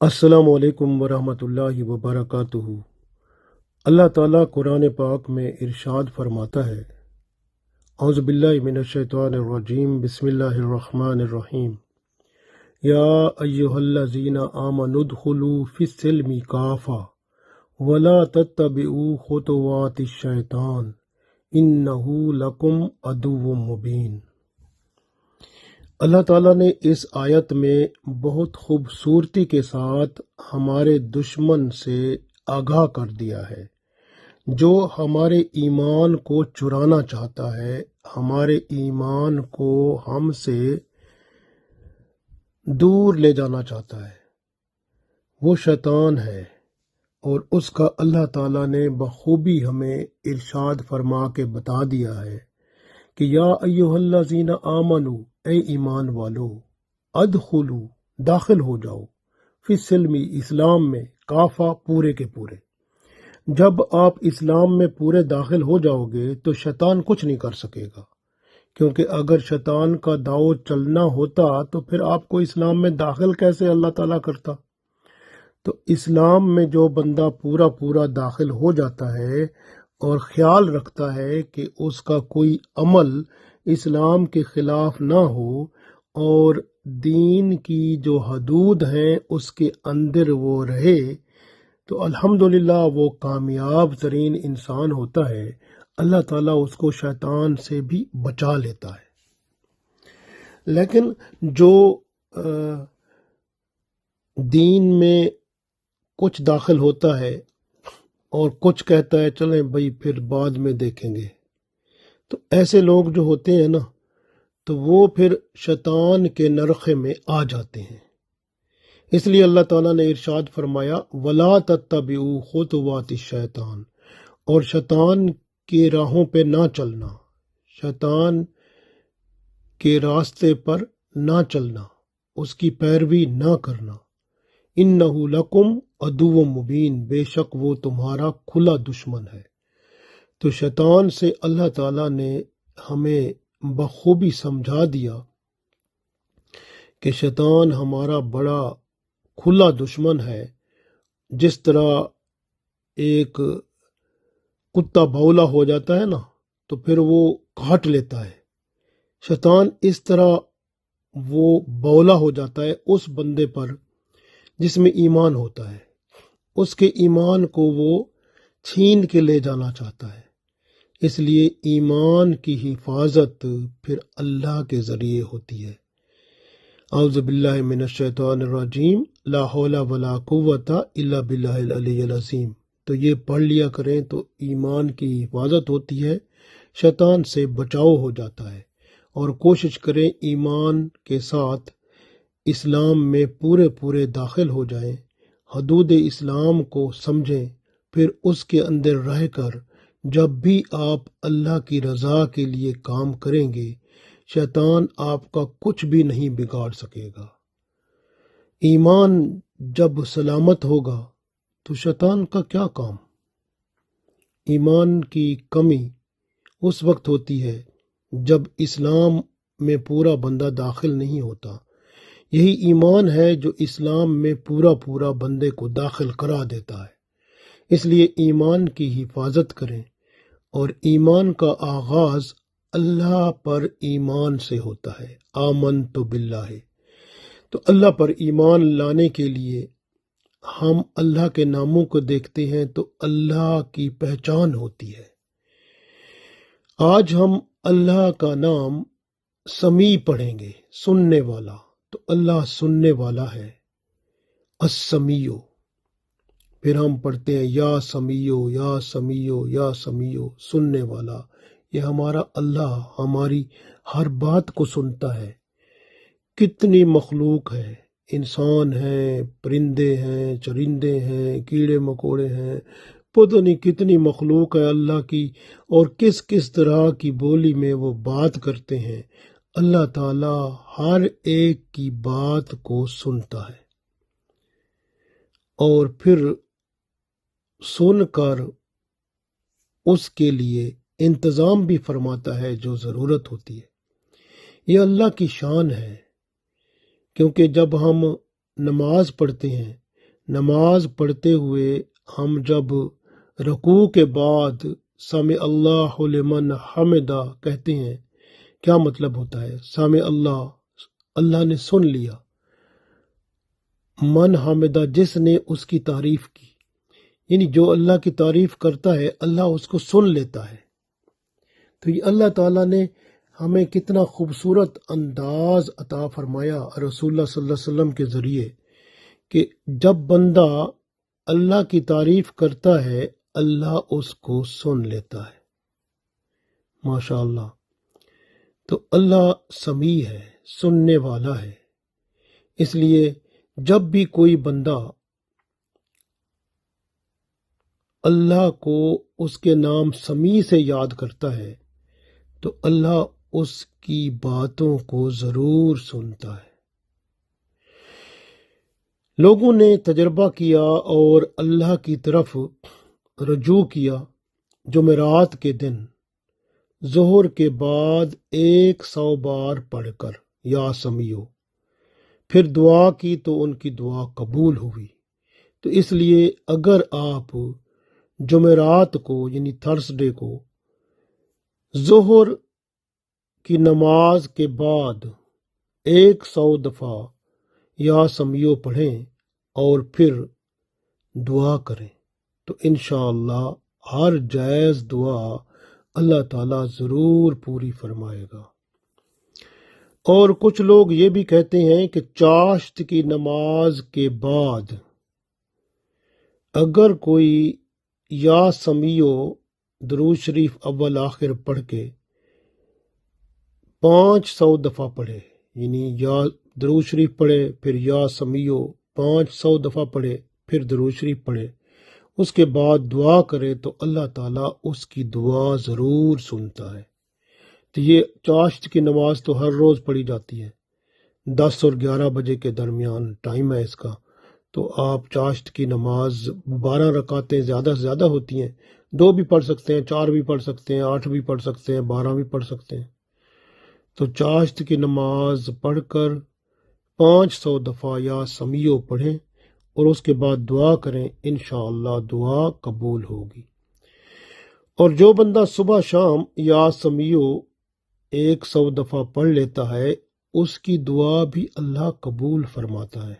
السلام علیکم ورحمۃ اللہ وبرکاتہ۔ اللہ تعالیٰ قرآن پاک میں ارشاد فرماتا ہے، اعوذ باللہ من الشیطان الرجیم، بسم اللہ الرحمن الرحیم، یا ایہا الذین آمنوا ادخلوا فی السلم کافہ ولا تتبعوا خطوات الشیطان انہ لکم عدو مبین۔ اللہ تعالیٰ نے اس آیت میں بہت خوبصورتی کے ساتھ ہمارے دشمن سے آگاہ کر دیا ہے، جو ہمارے ایمان کو چرانا چاہتا ہے، ہمارے ایمان کو ہم سے دور لے جانا چاہتا ہے، وہ شیطان ہے۔ اور اس کا اللہ تعالیٰ نے بخوبی ہمیں ارشاد فرما کے بتا دیا ہے کہ یا ایہا الذین آمنو، اے ایمان والو، ادخلو، داخل ہو جاؤ، فی السلم، اسلام میں، کافہ، پورے کے پورے۔ جب آپ اسلام میں پورے داخل ہو جاؤ گے تو شیطان کچھ نہیں کر سکے گا، کیونکہ اگر شیطان کا داؤ چلنا ہوتا تو پھر آپ کو اسلام میں داخل کیسے اللہ تعالیٰ کرتا؟ تو اسلام میں جو بندہ پورا پورا داخل ہو جاتا ہے اور خیال رکھتا ہے کہ اس کا کوئی عمل اسلام کے خلاف نہ ہو اور دین کی جو حدود ہیں اس کے اندر وہ رہے، تو الحمدللہ وہ کامیاب ترین انسان ہوتا ہے۔ اللہ تعالیٰ اس کو شیطان سے بھی بچا لیتا ہے۔ لیکن جو دین میں کچھ داخل ہوتا ہے اور کچھ کہتا ہے چلیں بھائی پھر بعد میں دیکھیں گے، تو ایسے لوگ جو ہوتے ہیں نا، تو وہ پھر شیطان کے نرخے میں آ جاتے ہیں۔ اس لیے اللہ تعالیٰ نے ارشاد فرمایا، وَلَا تَتَّبِعُوا خُطُوَاتِ الشَّیطان، اور شیطان کے راہوں پہ نہ چلنا، شیطان کے راستے پر نہ چلنا، اس کی پیروی نہ کرنا۔ اِنَّهُ لَکُمْ عَدُوٌّ مُبِینٌ، بے شک وہ تمہارا کھلا دشمن ہے۔ تو شیطان سے اللہ تعالیٰ نے ہمیں بخوبی سمجھا دیا کہ شیطان ہمارا بڑا کھلا دشمن ہے۔ جس طرح ایک کتا بولا ہو جاتا ہے نا تو پھر وہ کاٹ لیتا ہے، شیطان اس طرح وہ بولا ہو جاتا ہے اس بندے پر جس میں ایمان ہوتا ہے، اس کے ایمان کو وہ چھین کے لے جانا چاہتا ہے۔ اس لیے ایمان کی حفاظت پھر اللہ کے ذریعے ہوتی ہے۔ اعوذ باللہ من الشیطان الرجیم، لا حول ولا قوت الا باللہ العلی العظیم۔ تو یہ پڑھ لیا کریں تو ایمان کی حفاظت ہوتی ہے، شیطان سے بچاؤ ہو جاتا ہے۔ اور کوشش کریں ایمان کے ساتھ اسلام میں پورے پورے داخل ہو جائیں، حدود اسلام کو سمجھیں، پھر اس کے اندر رہ کر جب بھی آپ اللہ کی رضا کے لیے کام کریں گے، شیطان آپ کا کچھ بھی نہیں بگاڑ سکے گا۔ ایمان جب سلامت ہوگا تو شیطان کا کیا کام؟ ایمان کی کمی اس وقت ہوتی ہے جب اسلام میں پورا بندہ داخل نہیں ہوتا۔ یہی ایمان ہے جو اسلام میں پورا پورا بندے کو داخل کرا دیتا ہے۔ اس لیے ایمان کی حفاظت کریں، اور ایمان کا آغاز اللہ پر ایمان سے ہوتا ہے۔ آمنت باللہ، تو اللہ پر ایمان لانے کے لیے ہم اللہ کے ناموں کو دیکھتے ہیں تو اللہ کی پہچان ہوتی ہے۔ آج ہم اللہ کا نام سمیع پڑھیں گے، سننے والا، تو اللہ سننے والا ہے، السمیع۔ پھر ہم پڑھتے ہیں یا سمیع، یا سمیع، یا سمیع، سننے والا۔ یہ ہمارا اللہ ہماری ہر بات کو سنتا ہے۔ کتنی مخلوق ہے، انسان ہیں، پرندے ہیں، چرندے ہیں، کیڑے مکوڑے ہیں، پتہ نہیں کتنی مخلوق ہے اللہ کی، اور کس کس طرح کی بولی میں وہ بات کرتے ہیں۔ اللہ تعالیٰ ہر ایک کی بات کو سنتا ہے، اور پھر سن کر اس کے لیے انتظام بھی فرماتا ہے جو ضرورت ہوتی ہے۔ یہ اللہ کی شان ہے، کیونکہ جب ہم نماز پڑھتے ہیں نماز پڑھتے ہوئے ہم جب رکوع کے بعد سمع اللہ لمن حمدہ کہتے ہیں، کیا مطلب ہوتا ہے؟ سمع اللہ، اللہ نے سن لیا، من حمدہ، جس نے اس کی تعریف کی، یعنی جو اللہ کی تعریف کرتا ہے اللہ اس کو سن لیتا ہے۔ تو یہ اللہ تعالیٰ نے ہمیں کتنا خوبصورت انداز عطا فرمایا رسول اللہ صلی اللہ علیہ وسلم کے ذریعے، کہ جب بندہ اللہ کی تعریف کرتا ہے اللہ اس کو سن لیتا ہے۔ ماشاء اللہ۔ تو اللہ سمیع ہے، سننے والا ہے، اس لیے جب بھی کوئی بندہ اللہ کو اس کے نام سمیع سے یاد کرتا ہے تو اللہ اس کی باتوں کو ضرور سنتا ہے۔ لوگوں نے تجربہ کیا اور اللہ کی طرف رجوع کیا جمعرات کے دن ظہر کے بعد 100 بار پڑھ کر یا سمیع، پھر دعا کی تو ان کی دعا قبول ہوئی۔ تو اس لیے اگر آپ جمعرات کو یعنی تھرسڈے کو ظہر کی نماز کے بعد 100 دفعہ یا سمیع پڑھیں اور پھر دعا کریں تو انشاءاللہ ہر جائز دعا اللہ تعالیٰ ضرور پوری فرمائے گا۔ اور کچھ لوگ یہ بھی کہتے ہیں کہ چاشت کی نماز کے بعد اگر کوئی یا سمیع درود شریف اول آخر پڑھ کے 500 دفعہ پڑھے، یعنی یا درود شریف پڑھے پھر یا سمیع 500 دفعہ پڑھے پھر درود شریف پڑھے، اس کے بعد دعا کرے تو اللہ تعالیٰ اس کی دعا ضرور سنتا ہے۔ تو یہ چاشت کی نماز تو ہر روز پڑھی جاتی ہے، 10 اور 11 بجے کے درمیان ٹائم ہے اس کا، تو آپ چاشت کی نماز 12 رکعتیں زیادہ سے زیادہ ہوتی ہیں، 2 بھی پڑھ سکتے ہیں، 4 بھی پڑھ سکتے ہیں، 8 بھی پڑھ سکتے ہیں، 12 بھی پڑھ سکتے ہیں۔ تو چاشت کی نماز پڑھ کر 500 دفعہ یا سمیع پڑھیں اور اس کے بعد دعا کریں، انشاءاللہ دعا قبول ہوگی۔ اور جو بندہ صبح شام یا سمیع 100 دفعہ پڑھ لیتا ہے اس کی دعا بھی اللہ قبول فرماتا ہے۔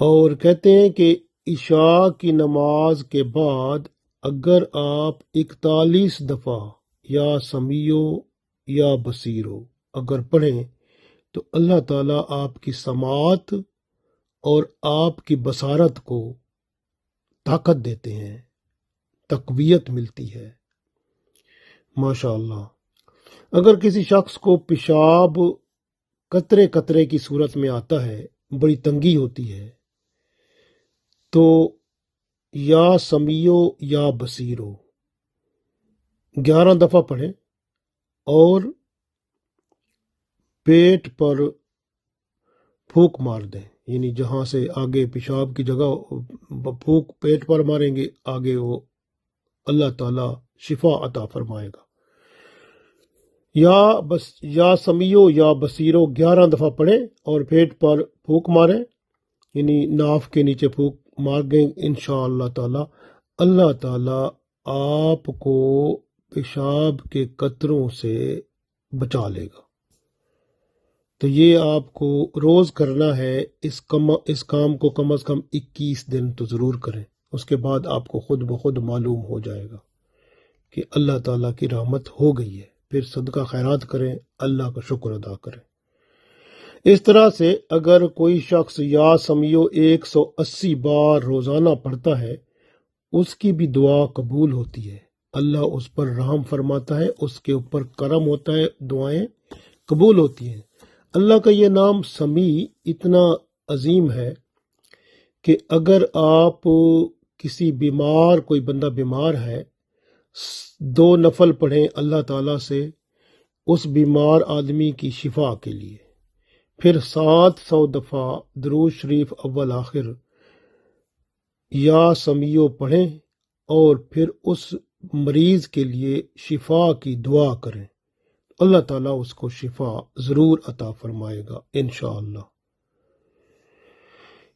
اور کہتے ہیں کہ عشاء کی نماز کے بعد اگر آپ 41 دفعہ یا سمیع یا بصیر اگر پڑھیں تو اللہ تعالیٰ آپ کی سماعت اور آپ کی بصارت کو طاقت دیتے ہیں، تقویت ملتی ہے۔ ماشاء اللہ۔ اگر کسی شخص کو پیشاب قطرے قطرے کی صورت میں آتا ہے، بڑی تنگی ہوتی ہے، تو یا سمیع یا بصیر 11 دفعہ پڑھیں اور پیٹ پر پھونک مار دیں، یعنی جہاں سے آگے پیشاب کی جگہ پھونک پیٹ پر ماریں گے آگے وہ اللہ تعالیٰ شفا عطا فرمائے گا۔ یا سمیع یا بصیر 11 دفعہ پڑھیں اور پیٹ پر پھونک ماریں، یعنی ناف کے نیچے پھونک مار گئے، انشاءاللہ تعالیٰ اللہ تعالیٰ آپ کو پیشاب کے قطروں سے بچا لے گا۔ تو یہ آپ کو روز کرنا ہے، اس کام کو کم از کم 21 دن تو ضرور کریں، اس کے بعد آپ کو خود بخود معلوم ہو جائے گا کہ اللہ تعالیٰ کی رحمت ہو گئی ہے۔ پھر صدقہ خیرات کریں، اللہ کا شکر ادا کریں۔ اس طرح سے اگر کوئی شخص یا سمیع 180 بار روزانہ پڑھتا ہے اس کی بھی دعا قبول ہوتی ہے، اللہ اس پر رحم فرماتا ہے، اس کے اوپر کرم ہوتا ہے، دعائیں قبول ہوتی ہیں۔ اللہ کا یہ نام سمیع اتنا عظیم ہے کہ اگر آپ کسی بیمار، کوئی بندہ بیمار ہے، 2 نفل پڑھیں اللہ تعالیٰ سے اس بیمار آدمی کی شفا کے لیے، پھر 700 دفعہ درود شریف اول آخر یا سمیع پڑھیں اور پھر اس مریض کے لیے شفا کی دعا کریں، اللہ تعالیٰ اس کو شفا ضرور عطا فرمائے گا انشاءاللہ۔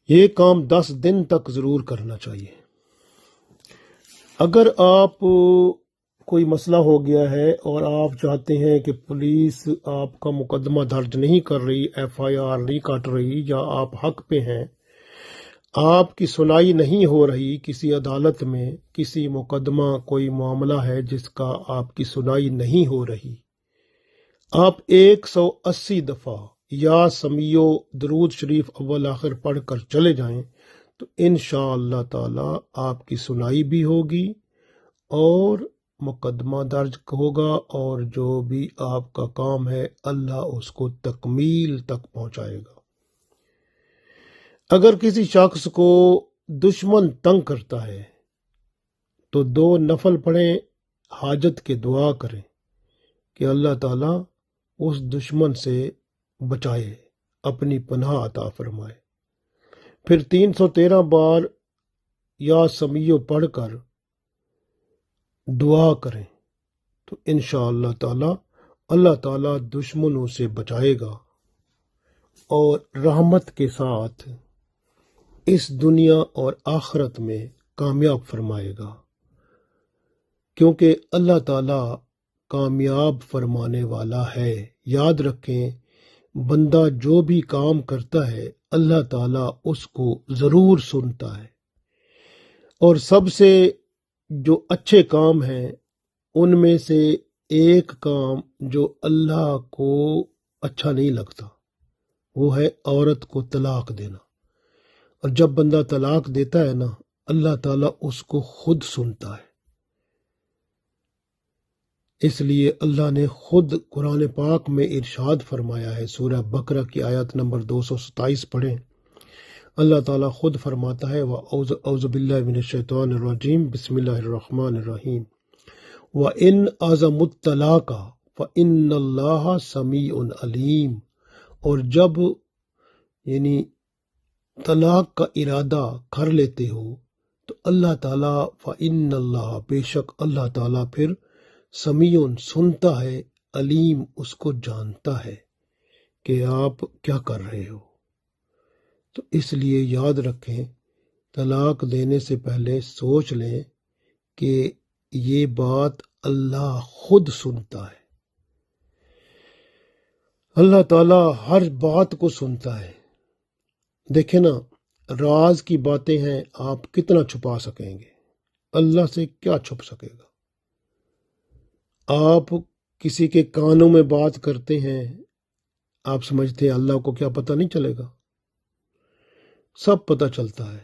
یہ کام 10 دن تک ضرور کرنا چاہیے۔ اگر آپ کوئی مسئلہ ہو گیا ہے اور آپ چاہتے ہیں کہ پولیس آپ کا مقدمہ درج نہیں کر رہی، FIR نہیں کاٹ رہی، یا آپ حق پہ ہیں، آپ کی سنائی نہیں ہو رہی کسی عدالت میں، کسی مقدمہ کوئی معاملہ ہے جس کا آپ کی سنائی نہیں ہو رہی، آپ 180 دفعہ یا سمیع درود شریف اول آخر پڑھ کر چلے جائیں تو انشاءاللہ تعالی آپ کی سنائی بھی ہوگی اور مقدمہ درج ہوگا، اور جو بھی آپ کا کام ہے اللہ اس کو تکمیل تک پہنچائے گا۔ اگر کسی شخص کو دشمن تنگ کرتا ہے تو 2 نفل پڑھیں، حاجت کے دعا کریں کہ اللہ تعالیٰ اس دشمن سے بچائے، اپنی پناہ عطا فرمائے۔ پھر 313 بار یا سمیع پڑھ کر دعا کریں تو انشاءاللہ تعالی اللہ تعالیٰ دشمنوں سے بچائے گا اور رحمت کے ساتھ اس دنیا اور آخرت میں کامیاب فرمائے گا، کیونکہ اللہ تعالیٰ کامیاب فرمانے والا ہے۔ یاد رکھیں، بندہ جو بھی کام کرتا ہے اللہ تعالیٰ اس کو ضرور سنتا ہے، اور سب سے جو اچھے کام ہیں ان میں سے ایک کام جو اللہ کو اچھا نہیں لگتا وہ ہے عورت کو طلاق دینا، اور جب بندہ طلاق دیتا ہے نا اللہ تعالیٰ اس کو خود سنتا ہے۔ اس لیے اللہ نے خود قرآن پاک میں ارشاد فرمایا ہے، سورہ بقرہ کی آیت نمبر 227 پڑھیں، اللہ تعالیٰ خود فرماتا ہے اعوذ باللہ من الشیطان الرجیم بسم اللہ الرحمن الرحیم وَإِنْ عَزَمُوا الطَّلَاقَ فَإِنَّ اللَّهَ سَمِيعٌ عَلِيمٌ، اور جب یعنی طلاق کا ارادہ کر لیتے ہو تو اللہ تعالیٰ فَإِنَّ اللَّهَ، بے شک اللہ تعالیٰ پھر سمیع سنتا ہے، علیم اس کو جانتا ہے کہ آپ کیا کر رہے ہو۔ تو اس لیے یاد رکھیں، طلاق دینے سے پہلے سوچ لیں کہ یہ بات اللہ خود سنتا ہے۔ اللہ تعالیٰ ہر بات کو سنتا ہے۔ دیکھیں نا، راز کی باتیں ہیں، آپ کتنا چھپا سکیں گے، اللہ سے کیا چھپ سکے گا۔ آپ کسی کے کانوں میں بات کرتے ہیں، آپ سمجھتے ہیں اللہ کو کیا پتہ نہیں چلے گا؟ سب پتہ چلتا ہے،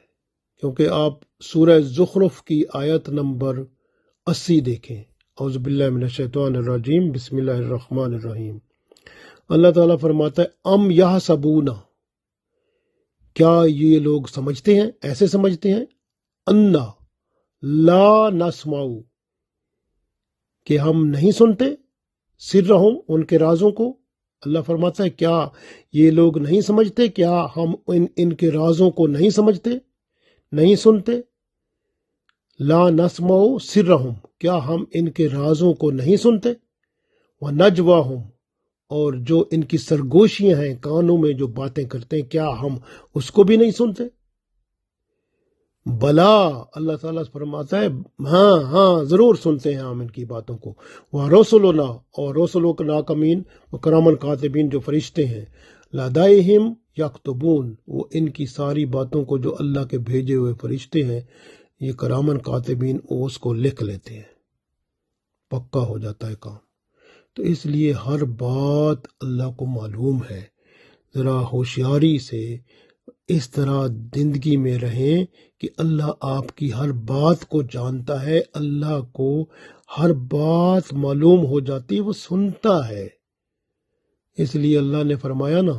کیونکہ آپ سورہ زخرف کی آیت نمبر 80 دیکھیں، اعوذ باللہ من الشیطان الرجیم بسم اللہ الرحمن الرحیم۔ اللہ تعالیٰ فرماتا ہے ام یحسبون، کیا یہ لوگ سمجھتے ہیں، ایسے سمجھتے ہیں، انا لا نسمع، کہ ہم نہیں سنتے، سرہم، ان کے رازوں کو۔ اللہ فرماتا ہے کیا یہ لوگ نہیں سمجھتے، کیا ہم ان کے رازوں کو نہیں سمجھتے، نہیں سنتے؟ لا نسمع سرہم، کیا ہم ان کے رازوں کو نہیں سنتے؟ ونجواہم، اور جو ان کی سرگوشیاں ہیں، کانوں میں جو باتیں کرتے ہیں، کیا ہم اس کو بھی نہیں سنتے؟ بلا، اللہ تعالیٰ فرماتا ہے ہاں ضرور سنتے ہیں ہم ان کی باتوں کو۔ وَرُسُلُنَا، اور رسولوں کا ناکمین وَكِرَامًا كَاتِبِينَ، جو فرشتے ہیں، لَدَيْهِمْ يَكْتُبُونَ، وہ ان کی ساری باتوں کو، جو اللہ کے بھیجے ہوئے فرشتے ہیں، یہ کرامن کاتبین، وہ اس کو لکھ لیتے ہیں، پکا ہو جاتا ہے کام۔ تو اس لیے ہر بات اللہ کو معلوم ہے۔ ذرا ہوشیاری سے اس طرح زندگی میں رہیں کہ اللہ آپ کی ہر بات کو جانتا ہے، اللہ کو ہر بات معلوم ہو جاتی ہے، وہ سنتا ہے۔ اس لیے اللہ نے فرمایا نا،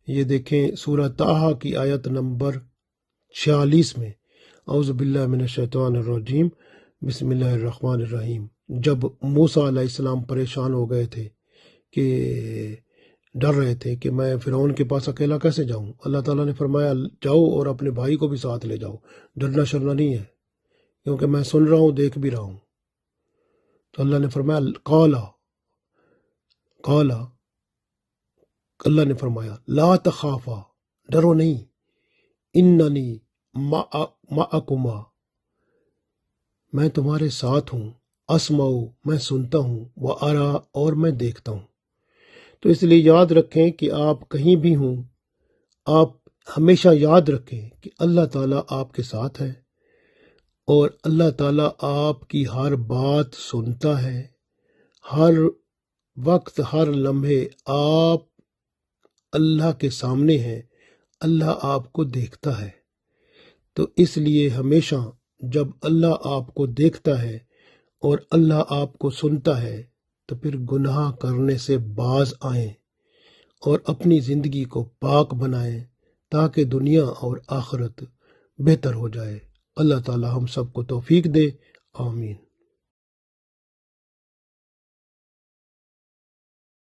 یہ دیکھیں سورہ طٰہٰ کی آیت نمبر 46 میں، اعوذ باللہ من الشیطان الرجیم بسم اللہ الرحمن الرحیم، جب موسیٰ علیہ السلام پریشان ہو گئے تھے کہ ڈر رہے تھے کہ میں فرعون کے پاس اکیلا کیسے جاؤں، اللہ تعالیٰ نے فرمایا جاؤ اور اپنے بھائی کو بھی ساتھ لے جاؤ، ڈرنا شرنا نہیں ہے، کیونکہ میں سن رہا ہوں، دیکھ بھی رہا ہوں۔ تو اللہ نے فرمایا قالا، اللہ نے فرمایا لا تخافا، ڈرو نہیں، اننی معکما، میں تمہارے ساتھ ہوں، اسمعو، میں سنتا ہوں، وارا، اور میں دیکھتا ہوں۔ تو اس لیے یاد رکھیں کہ آپ کہیں بھی ہوں، آپ ہمیشہ یاد رکھیں کہ اللہ تعالیٰ آپ کے ساتھ ہے، اور اللہ تعالیٰ آپ کی ہر بات سنتا ہے۔ ہر وقت، ہر لمحے آپ اللہ کے سامنے ہیں، اللہ آپ کو دیکھتا ہے۔ تو اس لیے ہمیشہ جب اللہ آپ کو دیکھتا ہے اور اللہ آپ کو سنتا ہے تو پھر گناہ کرنے سے باز آئیں اور اپنی زندگی کو پاک بنائیں، تاکہ دنیا اور آخرت بہتر ہو جائے۔ اللہ تعالی ہم سب کو توفیق دے، آمین۔